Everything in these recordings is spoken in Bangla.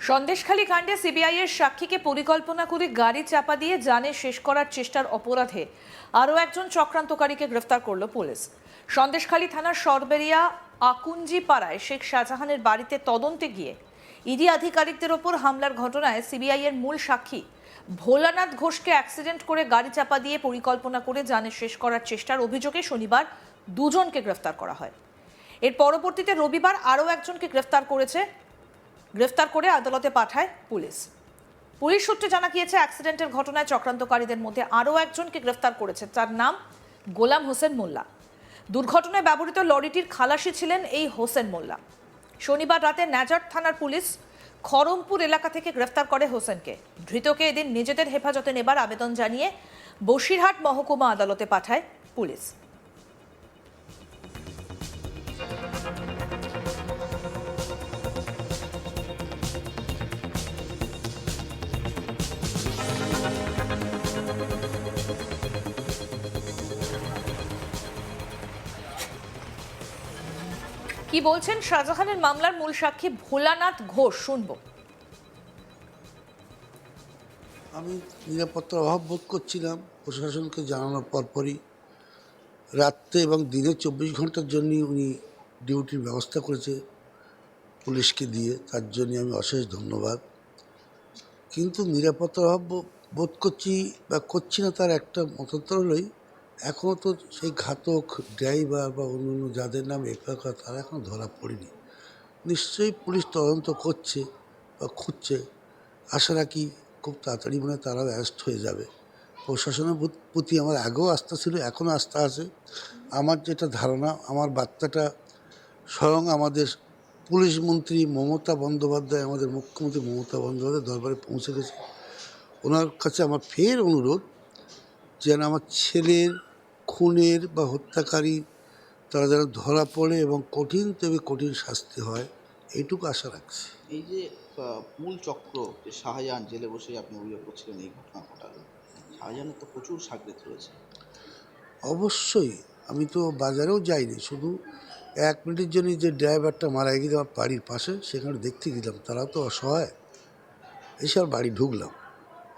সন্দেশখালী কাণ্ডে সিবিআইয়ের সাক্ষীকে পরিকল্পনা করে গাড়ি চাপা দিয়ে জানে শেষ করার চেষ্টার অপরাধে আরও একজন চক্রান্তকারীকে গ্রেফতার করল পুলিশ। সন্দেশখালী থানার সরবেরিয়া আকুঞ্জি পাড়ায় শেখ শাহজাহানের বাড়িতে তদন্তে গিয়ে ইডি আধিকারিকদের ওপর হামলার ঘটনায় সিবিআইয়ের মূল সাক্ষী ভোলানাথ ঘোষকে অ্যাক্সিডেন্ট করে গাড়ি চাপা দিয়ে পরিকল্পনা করে জানে শেষ করার চেষ্টার অভিযোগে শনিবার দুজনকে গ্রেফতার করা হয়। এর পরবর্তীতে রবিবার আরও একজনকে গ্রেফতার করে আদালতে পাঠায় পুলিশ। পুলিশ সূত্রে জানা গিয়েছে, অ্যাক্সিডেন্টের ঘটনায় চক্রান্তকারীদের মধ্যে আরও একজনকে গ্রেফতার করেছে। তার নাম গোলাম হোসেন মোল্লা। দুর্ঘটনায় ব্যবহৃত লরিটির খালাসি ছিলেন এই হোসেন মোল্লা। শনিবার রাতে নাজার থানার পুলিশ খড়মপুর এলাকা থেকে গ্রেফতার করে হোসেনকে। ধৃতকে এদিন নিজেদের হেফাজতে নেবার আবেদন জানিয়ে বসিরহাট মহকুমা আদালতে পাঠায় পুলিশ। কি বলছেন শাহজাহানের মামলার মূল সাক্ষী ভোলানাথ ঘোষ, শুনবো। আমি নিরাপত্তার অভাব বোধ করছিলাম। প্রশাসনকে জানানোর পরপরই রাত্রে এবং দিনে 24 ঘন্টার জন্য উনি ডিউটির ব্যবস্থা করেছে পুলিশকে দিয়ে, তার জন্য আমি অশেষ ধন্যবাদ। কিন্তু নিরাপত্তার অভাব বোধ করছি না, তার একটা মতান্তর হলোই এখনও তো সেই ঘাতক ড্রাইভার বা অন্য যাদের নাম এফআইআর তারা এখনও ধরা পড়েনি। নিশ্চয়ই পুলিশ তদন্ত করছে বা খুঁজছে। আশা রাখি খুব তাড়াতাড়ি মনে হয় তারাও অ্যারেস্ট হয়ে যাবে। প্রশাসনের প্রতি আমার আগেও আস্থা ছিল, এখনও আস্থা আছে। আমার যেটা ধারণা, আমার বার্তাটা স্বয়ং আমাদের পুলিশ মন্ত্রী মমতা বন্দ্যোপাধ্যায়, আমাদের মুখ্যমন্ত্রী মমতা বন্দ্যোপাধ্যায় দরবারে পৌঁছে গেছে। ওনার কাছে আমার ফের অনুরোধ যেন আমার ছেলের খুনের বা হত্যাকারী তারা যেন ধরা পড়ে এবং কঠিন থেকে কঠিন শাস্তি হয়, এইটুকু আশা রাখছি। এই যে মূল চক্র, যে শাহজাহান জেলে বসে আপনি অভিযোগ করছিলেন এই ঘটনা ঘটালো, শাহজাহানের তো প্রচুর সাকরেত রয়েছে। অবশ্যই, আমি তো বাজারেও যাইনি, শুধু 1 মিনিটের জন্য যে ড্রাইভারটা মারা গিয়ে আমার বাড়ির পাশে সেখানে দেখতে গেলাম। তারাও তো অসহায়। এসব বাড়ি ঢুকলাম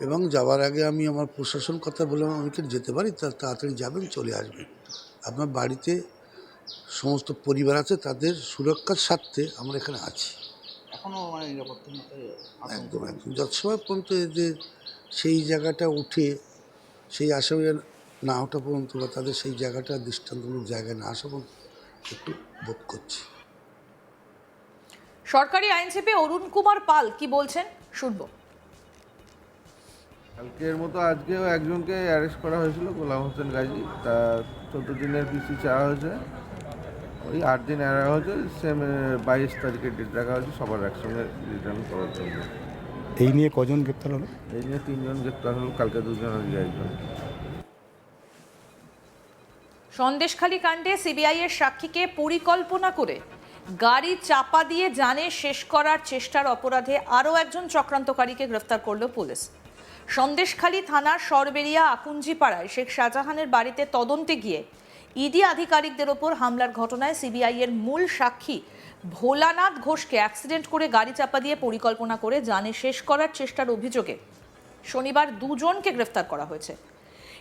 এবং যাওয়ার আগে আমি আমার প্রশাসন কথা বললাম, আমি কি যেতে পারি? তাড়াতাড়ি যাবেন, চলে আসবেন। আপনার বাড়িতে সমস্ত পরিবার আছে, তাদের সুরক্ষার স্বার্থে আমরা এখানে আছি। এখনও মানে নিরাপত্তাহীনতায় একদম যত সময় পর্যন্ত এদের সেই জায়গাটা উঠে সেই আসামি না ওঠা পর্যন্ত বা তাদের সেই জায়গাটা দৃষ্টান্তমূলক জায়গায় না আসা পর্যন্ত একটু বোধ করছি। সরকারি আইনজীবী অরুণ কুমার পাল কি বলছেন, শুনবো। কালকের মতো আজকেও একজনকে অ্যারেস্ট করা হয়েছিল, গোলাম হোসেন গাজী। তা 14 দিনের পিসি চাওয়া হয়েছে, ওই 8 দিন এড়া হয়েছে। সেম 22 তারিখে ডেট রাখা হয়েছে সবার একসঙ্গে রিটার্ন করার জন্য। এই নিয়ে কজন গ্রেপ্তার হলো? এই নিয়ে 3 জন গ্রেপ্তার হলো, কালকে 2 জন, আজকে 1 জন। সন্দেশখালী কাণ্ডে সিবিআইয়ের সাক্ষীকে পরিকল্পনা করে গাড়ি চাপা দিয়ে জানে শেষ করার চেষ্টার অপরাধে আরও একজন চক্রান্তকারীকে গ্রেফতার করল পুলিশ। সন্দেশখালী থানার সরবেরিয়া আকুঞ্জি পাড়ায় শেখ শাহজাহানের বাড়িতে তদন্তে গিয়ে ইডি আধিকারিকদের ওপর হামলার ঘটনায় সিবিআইয়ের মূল সাক্ষী ভোলানাথ ঘোষকে অ্যাক্সিডেন্ট করে গাড়ি চাপা দিয়ে পরিকল্পনা করে জানে শেষ করার চেষ্টার অভিযোগে শনিবার দুজনকে গ্রেফতার করা হয়েছে।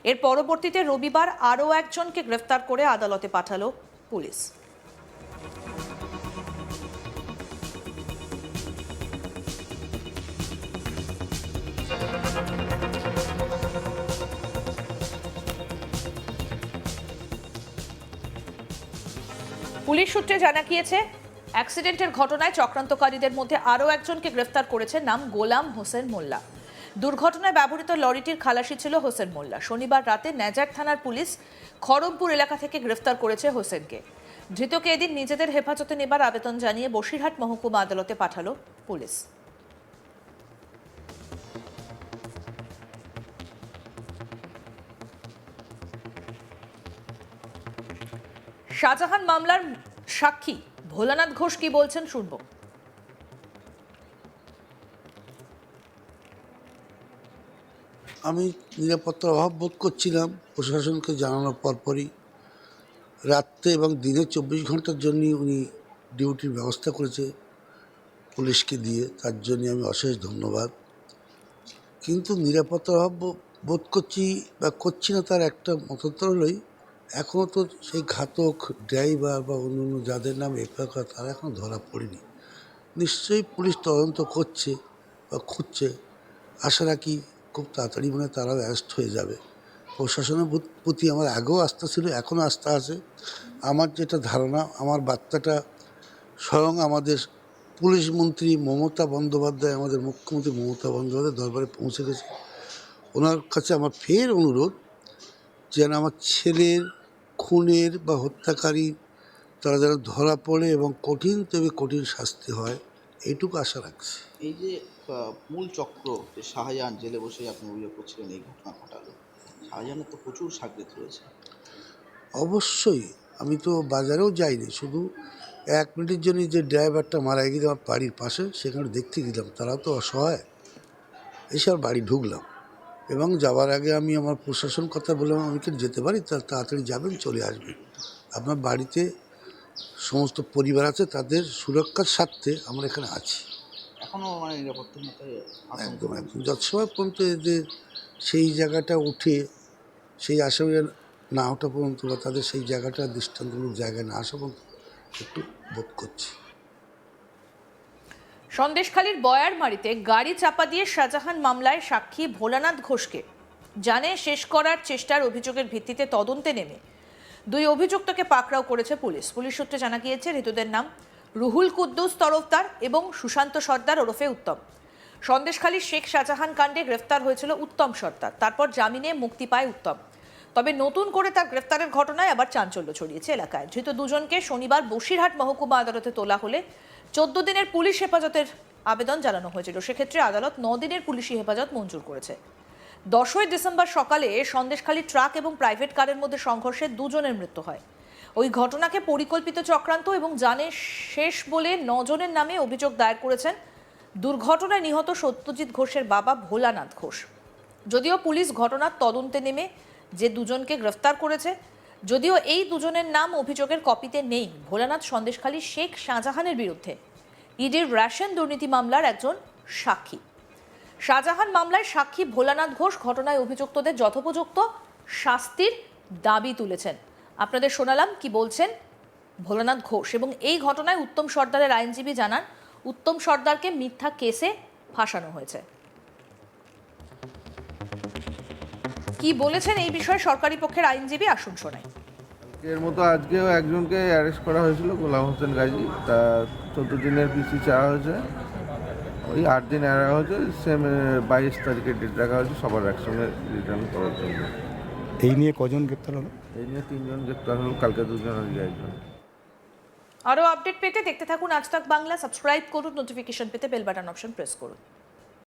এর পরবর্তীতে রবিবার আরও একজনকে গ্রেফতার করে আদালতে পাঠালো পুলিশ। পুলিশ সূত্রে জানা গিয়েছে, অ্যাক্সিডেন্টের ঘটনায় চক্রান্তকারীদের মধ্যে আরও একজনকে গ্রেফতার করেছে, নাম গোলাম হোসেন মোল্লা। দুর্ঘটনায় ব্যবহৃত লরিটির খালাসি ছিল হোসেন মোল্লা। শনিবার রাতে নাজার থানার পুলিশ খড়মপুর এলাকা থেকে গ্রেফতার করেছে হোসেনকে। ধৃতকে এদিন নিজেদের হেফাজতে নেবার আবেদন জানিয়ে বসিরহাট মহকুমা আদালতে পাঠালো পুলিশ। শাহজাহান মামলার সাক্ষী ভোলানাথ ঘোষ কি বলছেন, শুনবো। আমি নিরাপত্তার অভাব বোধ করছিলাম। প্রশাসনকে জানানোর পরপরই রাত্রে এবং দিনে 24 ঘন্টার জন্য উনি ডিউটির ব্যবস্থা করেছে পুলিশকে দিয়ে, তার জন্য আমি অশেষ ধন্যবাদ। কিন্তু নিরাপত্তার অভাব বোধ করছি বা করছি না, তার একটা মতান্তর হলোই এখনও তো সেই ঘাতক ড্রাইভার বা অন্য অন্য যাদের নাম এফআইআর করা তারা এখনও ধরা পড়েনি। নিশ্চয়ই পুলিশ তদন্ত করছে বা খুঁজছে, আশা রাখি খুব তাড়াতাড়ি মনে হয় তারাও অ্যারেস্ট হয়ে যাবে। প্রশাসনের প্রতি আমার আগেও আস্থা ছিল, এখনও আস্থা আছে। আমার যেটা ধারণা, আমার বার্তাটা স্বয়ং আমাদের পুলিশ মন্ত্রী মমতা বন্দ্যোপাধ্যায়, আমাদের মুখ্যমন্ত্রী মমতা বন্দ্যোপাধ্যায় দরবারে পৌঁছে গেছে। ওনার কাছে আমার ফের অনুরোধ যেন আমার ছেলের খুনের বা হত্যাকারী তারা যেন ধরা পড়ে এবং কঠিন থেকে কঠিন শাস্তি হয়, এইটুকু আশা রাখছি। এই যে মূল চক্র যে শাহজাহান জেলে বসেই আপনি অভিযোগ করছিলেন এই ঘটনা ঘটালো, শাহজাহানের তো প্রচুর সাকরেত রয়েছে। অবশ্যই, আমি তো বাজারেও যাইনি, শুধু 1 মিনিটের জন্য যে ড্রাইভারটা মারা গিয়েছে আমার বাড়ির পাশে, সেখানে দেখতে গেলাম। তারাও তো অসহায়, এসব বাড়ি ঢুকলাম এবং যাওয়ার আগে আমি আমার প্রশাসন কথা বললাম, আমি কি যেতে পারি, তাড়াতাড়ি যাবেন, চলে আসবেন। আপনার বাড়িতে সমস্ত পরিবার আছে, তাদের সুরক্ষার স্বার্থে আমরা এখানে আছি। এখনো মানে নিরাপত্তাহীনতায় আতঙ্ক একদম রয়েছে। একদম যত সময় পর্যন্ত এদের সেই জায়গাটা উঠে, সেই আসামে না ওঠা পর্যন্ত বা তাদের সেই জায়গাটা দৃষ্টান্তমূলক জায়গায় না আসা পর্যন্ত একটু বোধ করছি। সন্দেশখালীর বয়ারমারিতে গাড়ি চাপা দিয়ে শাহজাহান মামলায় সাক্ষী ভোলানাথ ঘোষকে জানে শেষ করার চেষ্টার অভিযোগের ভিত্তিতে তদন্তে নেমে 2 অভিযুক্তকে পাকড়াও করেছে পুলিশ। পুলিশ সূত্রে জানা গিয়েছে ধৃতদের নাম রুহুল কুদ্দুস তরফদার এবং সুশান্ত সর্দার ওরফে উত্তম। সন্দেশখালীর শেখ শাহজাহান কাণ্ডে গ্রেফতার হয়েছিল উত্তম সর্দার, তারপর জামিনে মুক্তি পায় উত্তম। তবে নতুন করে তার গ্রেফতারের ঘটনায় আবার চাঞ্চল্য ছড়িয়েছে এলাকায়। ধৃত দুজনকে শনিবার বসিরহাট মহকুমা আদালতে তোলা হলে 14 দিনের পুলিশ হেফাজতের আবেদন জানানো হয়েছিল। সেক্ষেত্রে আদালত 9 দিনের পুলিশি হেফাজত মঞ্জুর করেছে। 10ই ডিসেম্বর সকালে সন্দেশখালী ট্রাক এবং প্রাইভেট কারের মধ্যে সংঘর্ষে 2 জনের মৃত্যু হয়। ওই ঘটনাকে পরিকল্পিত চক্রান্ত এবং জানে শেষ বলে 9 জনের নামে অভিযোগ দায়ের করেছেন দুর্ঘটনায় নিহত সত্যজিৎ ঘোষের বাবা ভোলানাথ ঘোষ। যদিও পুলিশ ঘটনার তদন্তে নেমে যে 2 জনকে গ্রেফতার করেছে, যদিও এই 2 জনের নাম অভিযোগের কপিতে নেই। ভোলানাথ সন্দেশখালী শেখ শাহজাহানের বিরুদ্ধে ইডির রেশন দুর্নীতি মামলার একজন সাক্ষী। শাহজাহান মামলায় সাক্ষী ভোলানাথ ঘোষ ঘটনায় অভিযুক্তদের যথোপযুক্ত শাস্তির দাবি তুলেছেন। আপনাদের শোনালাম কি বলছেন ভোলানাথ ঘোষ। এবং এই ঘটনায় উত্তম সর্দারের আইনজীবী জানান উত্তম সর্দারকে মিথ্যা কেসে ফাঁসানো হয়েছে। কি বলেছেন এই বিষয়ে সরকারি পক্ষের আইনজীবী, আসুন শোনাই। এর মতো আজকেও একজনকে অ্যারেস্ট করা হয়েছিল, গোলাম হোসেন গাজী। তা 14 দিনের পিসি চাওয়া হয়েছে, ওই 8 দিন এরা হয়েছে, সেম 22 তারিখে ডেট রাখা হয়েছে সবার একসঙ্গে রিটার্ন করার জন্য। এই নিয়ে কজন গ্রেপ্তার হলো? এই নিয়ে 3 জন গ্রেপ্তার হল, কালকে 2 জন, আজকে 1 জন। আরও আপডেট পেতে দেখতে থাকুন আজ তাক বাংলা। সাবস্ক্রাইব করুন, নোটিফিকেশন পেতে বেল বাটন অপশন প্রেস করুন।